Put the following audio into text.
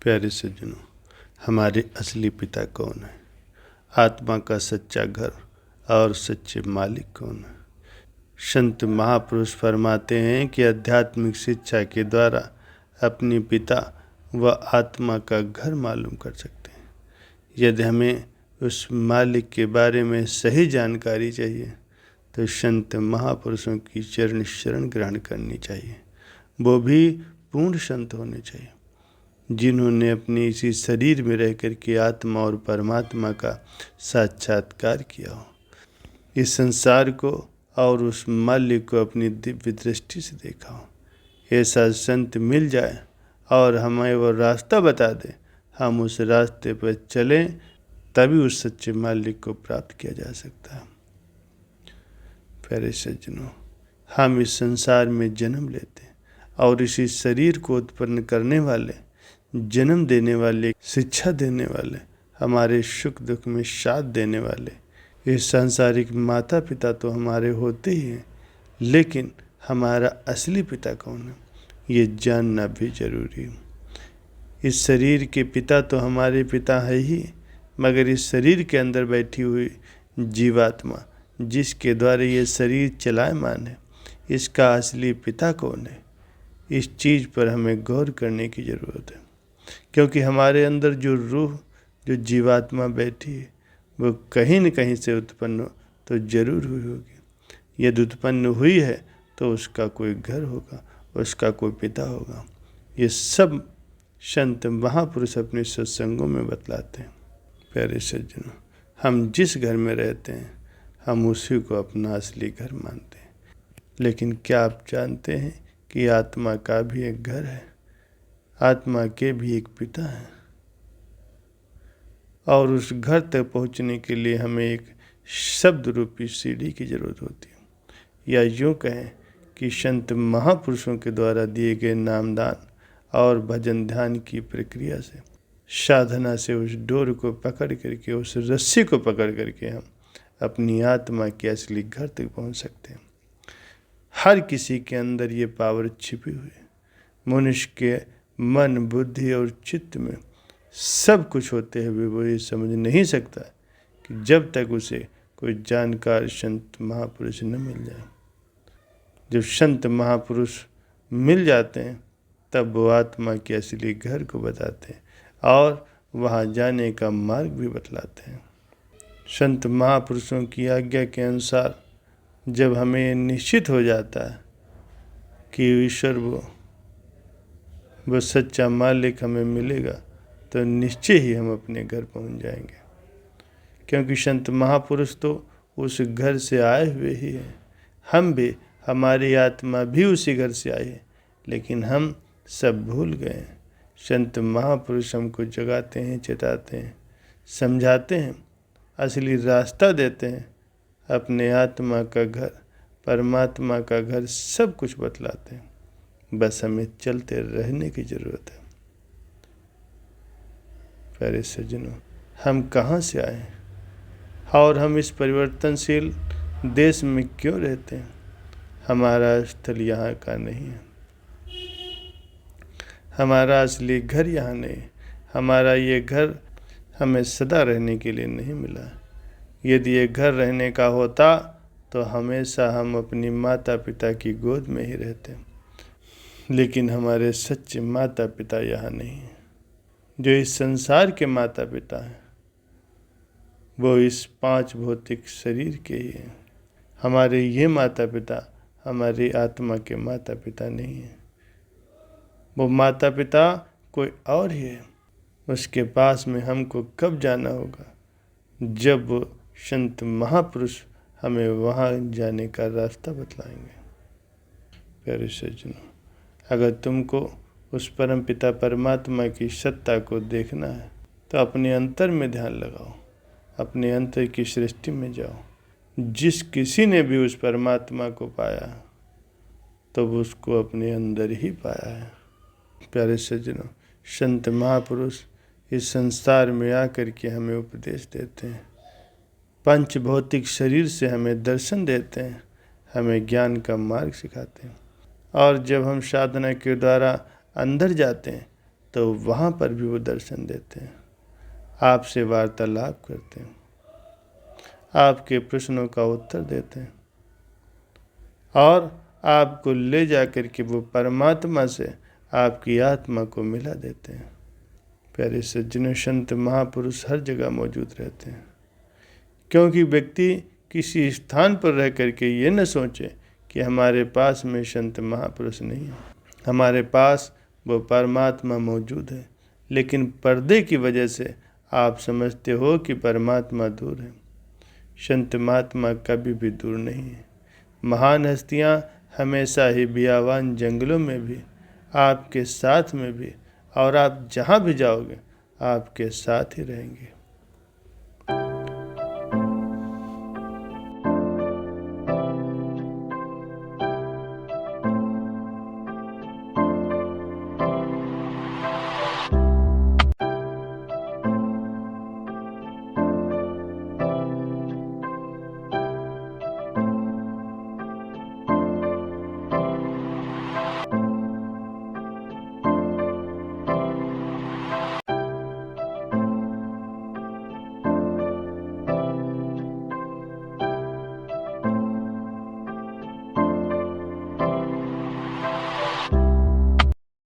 प्यारे सज्जनों, हमारे असली पिता कौन है? आत्मा का सच्चा घर और सच्चे मालिक कौन है? संत महापुरुष फरमाते हैं कि आध्यात्मिक शिक्षा के द्वारा अपनी पिता व आत्मा का घर मालूम कर सकते हैं। यदि हमें उस मालिक के बारे में सही जानकारी चाहिए तो संत महापुरुषों की चरण शरण ग्रहण करनी चाहिए। वो भी पूर्ण संत होने चाहिए, जिन्होंने अपने इसी शरीर में रह कर के आत्मा और परमात्मा का साक्षात्कार किया हो, इस संसार को और उस मालिक को अपनी दिव्य दृष्टि से देखा हो। ऐसा संत मिल जाए और हमें वो रास्ता बता दे, हम उस रास्ते पर चलें, तभी उस सच्चे मालिक को प्राप्त किया जा सकता है। प्यारे सज्जनों, हम इस संसार में जन्म लेते हैं और इसी शरीर को उत्पन्न करने वाले, जन्म देने वाले, शिक्षा देने वाले, हमारे सुख दुख में साथ देने वाले ये सांसारिक माता पिता तो हमारे होते ही हैं, लेकिन हमारा असली पिता कौन है ये जानना भी जरूरी है। इस शरीर के पिता तो हमारे पिता है ही, मगर इस शरीर के अंदर बैठी हुई जीवात्मा जिसके द्वारा ये शरीर चलायमान है, इसका असली पिता कौन है? इस चीज़ पर हमें गौर करने की ज़रूरत है, क्योंकि हमारे अंदर जो रूह, जो जीवात्मा बैठी है, वो कहीं न कहीं से उत्पन्न तो जरूर हुई होगी। यदि उत्पन्न हुई है तो उसका कोई घर होगा, उसका कोई पिता होगा। ये सब संत महापुरुष अपने सत्संगों में बतलाते हैं। प्यारे सज्जनों, हम जिस घर में रहते हैं हम उसी को अपना असली घर मानते हैं, लेकिन क्या आप जानते हैं कि आत्मा का भी एक घर है, आत्मा के भी एक पिता है, और उस घर तक पहुंचने के लिए हमें एक शब्द रूपी सीढ़ी की ज़रूरत होती है। या यूँ कहें कि संत महापुरुषों के द्वारा दिए गए नामदान और भजन ध्यान की प्रक्रिया से, साधना से उस डोर को पकड़ करके, उस रस्सी को पकड़ करके हम अपनी आत्मा के असली घर तक पहुंच सकते हैं। हर किसी के अंदर ये पावर छिपी हुई है। मनुष्य के मन, बुद्धि और चित्त में सब कुछ होते हुए वो ये समझ नहीं सकता कि जब तक उसे कोई जानकार संत महापुरुष न मिल जाए। जब संत महापुरुष मिल जाते हैं तब वो आत्मा के असली घर को बताते हैं और वहाँ जाने का मार्ग भी बतलाते हैं। संत महापुरुषों की आज्ञा के अनुसार जब हमें निश्चित हो जाता है कि ईश्वर वो सच्चा मालिक हमें मिलेगा, तो निश्चय ही हम अपने घर पहुंच जाएंगे, क्योंकि संत महापुरुष तो उस घर से आए हुए ही हैं। हम भी, हमारी आत्मा भी उसी घर से आई है, लेकिन हम सब भूल गए हैं। संत महापुरुष हमको जगाते हैं, चेताते हैं, समझाते हैं, असली रास्ता देते हैं, अपने आत्मा का घर, परमात्मा का घर सब कुछ बतलाते हैं। बस हमें चलते रहने की ज़रूरत है। प्यारे सज्जनों, हम कहाँ से आए हैं और हम इस परिवर्तनशील देश में क्यों रहते हैं? हमारा स्थल यहाँ का नहीं है, हमारा असली घर यहाँ नहीं है। हमारा ये घर हमें सदा रहने के लिए नहीं मिला। यदि ये घर रहने का होता तो हमेशा हम अपनी माता पिता की गोद में ही रहते, लेकिन हमारे सच्चे माता पिता यहाँ नहीं हैं। जो इस संसार के माता पिता हैं वो इस 5 भौतिक शरीर के ही हैं। हमारे ये माता पिता हमारी आत्मा के माता पिता नहीं हैं। वो माता पिता कोई और ही है। उसके पास में हमको कब जाना होगा? जब वो संत महापुरुष हमें वहाँ जाने का रास्ता बतलाएंगे। प्यारे सज्जनों, अगर तुमको उस परम पिता परमात्मा की सत्ता को देखना है तो अपने अंतर में ध्यान लगाओ, अपने अंतर की सृष्टि में जाओ। जिस किसी ने भी उस परमात्मा को पाया तो वो उसको अपने अंदर ही पाया है। प्यारे सज्जनों, संत महापुरुष इस संसार में आकर के हमें उपदेश देते हैं, पंच भौतिक शरीर से हमें दर्शन देते हैं, हमें ज्ञान का मार्ग सिखाते हैं। और जब हम साधना के द्वारा अंदर जाते हैं तो वहाँ पर भी वो दर्शन देते हैं, आपसे वार्तालाप करते हैं, आपके प्रश्नों का उत्तर देते हैं और आपको ले जाकर के वो परमात्मा से आपकी आत्मा को मिला देते हैं। प्यारे सज्जनों, संत महापुरुष हर जगह मौजूद रहते हैं, क्योंकि व्यक्ति किसी स्थान पर रह करके ये न सोचे कि हमारे पास में संत महापुरुष नहीं है। हमारे पास वो परमात्मा मौजूद है, लेकिन पर्दे की वजह से आप समझते हो कि परमात्मा दूर है। संत महात्मा कभी भी दूर नहीं है। महान हस्तियाँ हमेशा ही बियावान जंगलों में भी, आपके साथ में भी, और आप जहाँ भी जाओगे आपके साथ ही रहेंगे।